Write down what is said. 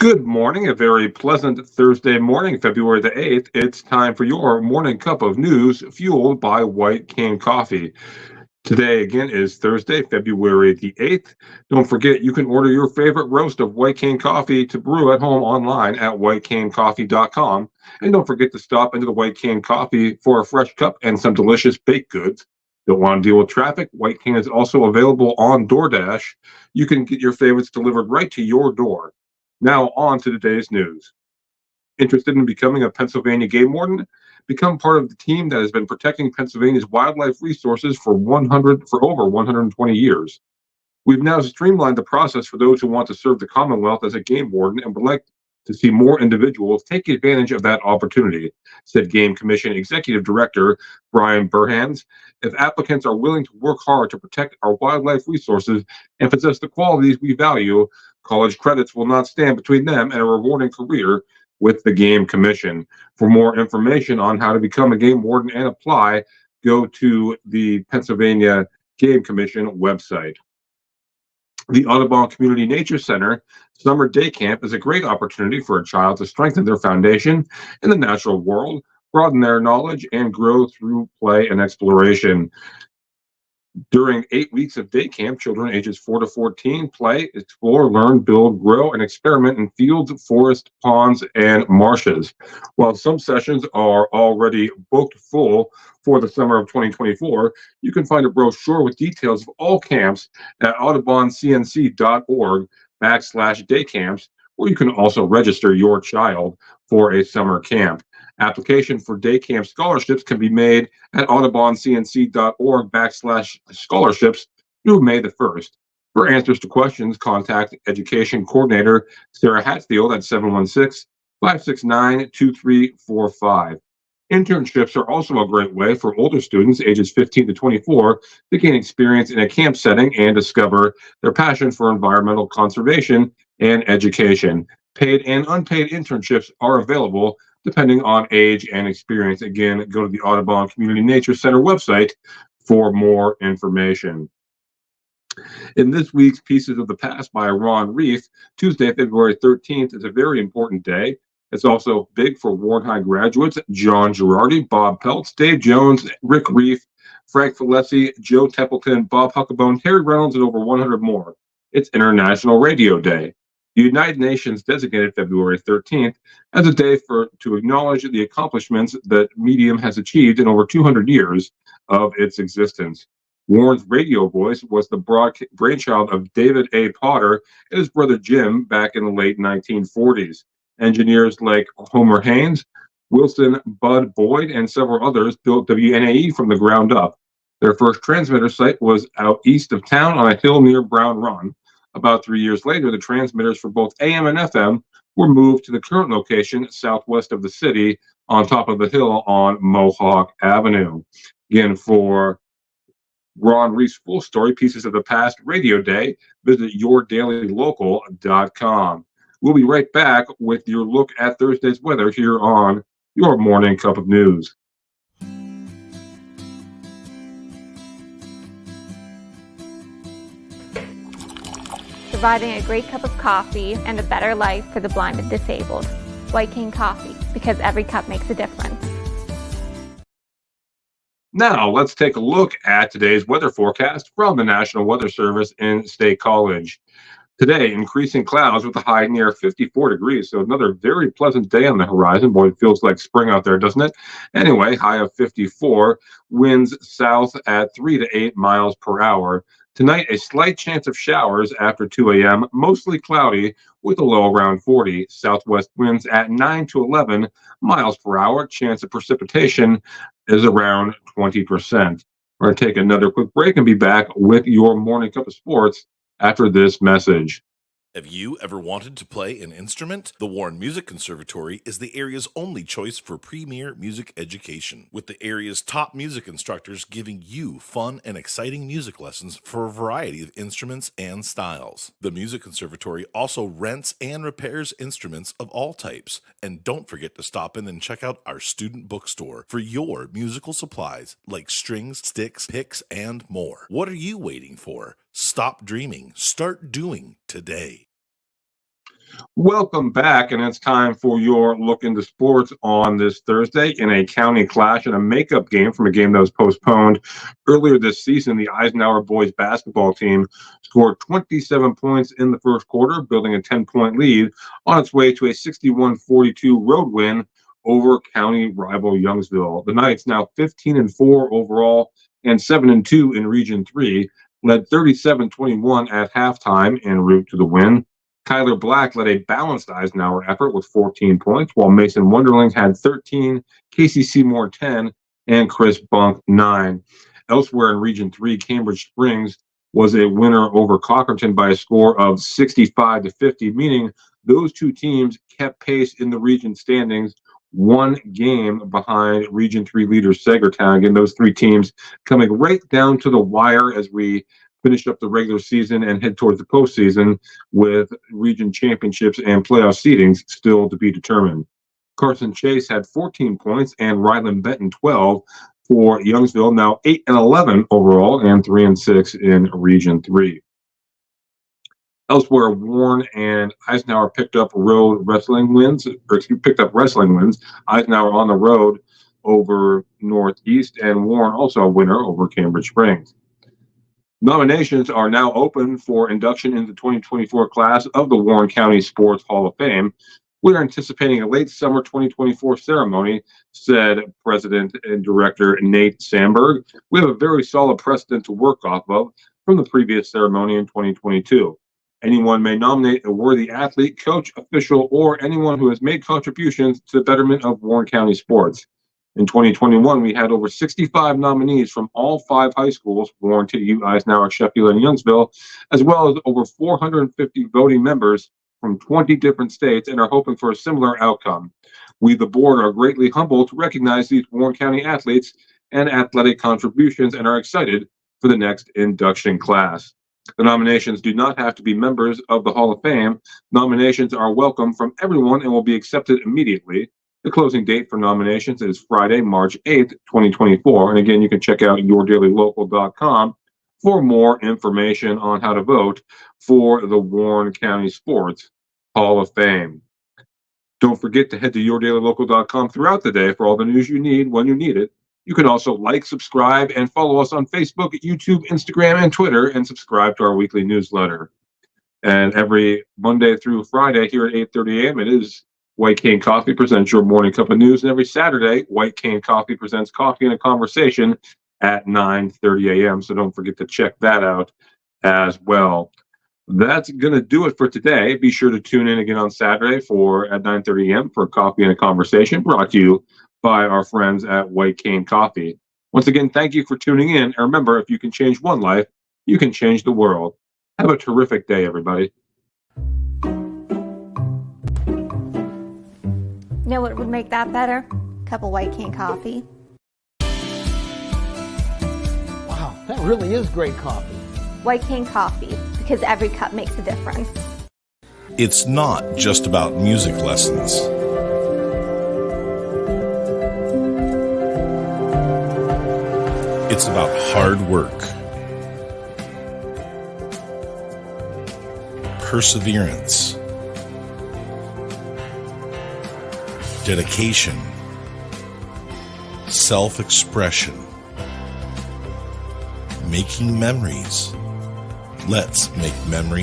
Good morning, a very pleasant Thursday morning, February the 8th. It's time for your morning cup of news fueled by White Cane Coffee. Today, again, is Thursday, February the 8th. Don't forget, you can order your favorite roast of White Cane Coffee to brew at home online at whitecanecoffee.com. And don't forget to stop into the White Cane Coffee for a fresh cup and some delicious baked goods. Don't want to deal with traffic? White Cane is also available on DoorDash. You can get your favorites delivered right to your door. Now, on to today's news. Interested in becoming a Pennsylvania game warden? Become part of the team that has been protecting Pennsylvania's wildlife resources for over 120 years. We've now streamlined the process for those who want to serve the Commonwealth as a game warden and would like to see more individuals take advantage of that opportunity, said Game Commission Executive Director Brian Burhans. If applicants are willing to work hard to protect our wildlife resources and possess the qualities we value, college credits will not stand between them and a rewarding career with the Game Commission. For more information on how to become a game warden and apply, go to the Pennsylvania Game Commission website. The Audubon Community Nature Center Summer Day Camp is a great opportunity for a child to strengthen their foundation in the natural world, broaden their knowledge, and grow through play and exploration. During 8 weeks of day camp, children ages 4 to 14 play, explore, learn, build, grow, and experiment in fields, forests, ponds, and marshes. While some sessions are already booked full for the summer of 2024, you can find a brochure with details of all camps at audubоncnc.org/day camps, where you can also register your child for a summer camp. Application for day camp scholarships can be made at audubоncnc.org/scholarships through May the 1st. For answers to questions, contact Education Coordinator Sarah Hatfield at 716-569-2345. Internships are also a great way for older students ages 15 to 24 to gain experience in a camp setting and discover their passion for environmental conservation and education. Paid and unpaid internships are available depending on age and experience. Again, go to the Audubon Community Nature Center website for more information. In this week's Pieces of the Past by Ron Reef, Tuesday, February 13th is a very important day. It's also big for Warren High graduates John Girardi, Bob Peltz, Dave Jones, Rick Reef, Frank Falessi, Joe Templeton, Bob Huckabone, Terry Reynolds, and over 100 more. It's International Radio Day. The United Nations designated February 13th as a day to acknowledge the accomplishments that Medium has achieved in over 200 years of its existence. Warren's radio voice was the brainchild of David A. Potter and his brother Jim back in the late 1940s. Engineers like Homer Haynes, Wilson Bud Boyd, and several others built WNAE from the ground up. Their first transmitter site was out east of town on a hill near Brown Run. About 3 years later, the transmitters for both AM and FM were moved to the current location southwest of the city on top of the hill on Mohawk Avenue. Again, for Ron Reef's full story, Pieces of the Past Radio Day, visit yourdailylocal.com. We'll be right back with your look at Thursday's weather here on your Morning Cup of News. Providing a great cup of coffee and a better life for the blind and disabled. White Cane Coffee, because every cup makes a difference. Now, let's take a look at today's weather forecast from the National Weather Service in State College. Today, increasing clouds with a high near 54 degrees, so another very pleasant day on the horizon. Boy, it feels like spring out there, doesn't it? Anyway, high of 54, winds south at 3 to 8 miles per hour. Tonight, a slight chance of showers after 2 a.m., mostly cloudy with a low around 40. Southwest winds at 9 to 11 miles per hour. Chance of precipitation is around 20%. We're going to take another quick break and be back with your Morning Cup of Sports after this message. Have you ever wanted to play an instrument? The Warren Music Conservatory is the area's only choice for premier music education, with the area's top music instructors giving you fun and exciting music lessons for a variety of instruments and styles. The Music Conservatory also rents and repairs instruments of all types. And don't forget to stop in and check out our student bookstore for your musical supplies like strings, sticks, picks, and more. What are you waiting for? Stop dreaming. Start doing today. Welcome back, and it's time for your look into sports on this Thursday in a county clash and a makeup game from a game that was postponed earlier this season. The Eisenhower boys basketball team scored 27 points in the first quarter, building a 10-point lead on its way to a 61-42 road win over county rival Youngsville. The Knights, now 15-4 overall and 7-2 in Region 3, led 37-21 at halftime en route to the win. Tyler Black led a balanced Eisenhower effort with 14 points, while Mason Wonderling had 13, Casey Seymour 10, and Chris Bunk 9. Elsewhere in Region 3, Cambridge Springs was a winner over Cockerton by a score of 65-50, meaning those two teams kept pace in the region standings, one game behind Region 3 leader Sagertown. Again, those three teams coming right down to the wire as we finish up the regular season and head towards the postseason, with region championships and playoff seedings still to be determined. Carson Chase had 14 points and Ryland Benton 12 for Youngsville, now 8-11 overall and 3-6 in Region 3. Elsewhere, Warren and Eisenhower picked up wrestling wins. Eisenhower on the road over Northeast, and Warren also a winner over Cambridge Springs. Nominations are now open for induction into the 2024 class of the Warren County Sports Hall of Fame. We are anticipating a late summer 2024 ceremony, said President and Director Nate Sandberg. We have a very solid precedent to work off of from the previous ceremony in 2022. Anyone may nominate a worthy athlete, coach, official, or anyone who has made contributions to the betterment of Warren County sports. In 2021, we had over 65 nominees from all 5 high schools, Warren, TU, Eisenhower, Sheffield, and Youngsville, as well as over 450 voting members from 20 different states, and are hoping for a similar outcome. We, the board, are greatly humbled to recognize these Warren County athletes and athletic contributions and are excited for the next induction class. The nominations do not have to be members of the Hall of Fame. Nominations are welcome from everyone and will be accepted immediately. The closing date for nominations is Friday, March 8th, 2024. And again, you can check out yourdailylocal.com for more information on how to vote for the Warren County Sports Hall of Fame. Don't forget to head to yourdailylocal.com throughout the day for all the news you need when you need it. You can also like, subscribe, and follow us on Facebook, YouTube, Instagram, and Twitter, and subscribe to our weekly newsletter. And every Monday through Friday here at 8:30 a.m., it is White Cane Coffee presents your morning cup of news. And every Saturday, White Cane Coffee presents Coffee and a Conversation at 9:30 a.m. So don't forget to check that out as well. That's going to do it for today. Be sure to tune in again on Saturday at 9:30 a.m. for Coffee and a Conversation, brought to you by our friends at White Cane Coffee. Once again, thank you for tuning in. And remember, if you can change one life, you can change the world. Have a terrific day, everybody. Know what would make that better? A cup of White Cane coffee. Wow, that really is great coffee. White Cane coffee, because every cup makes a difference. It's not just about music lessons. It's about hard work, perseverance, dedication, self-expression, making memories. Let's make memories.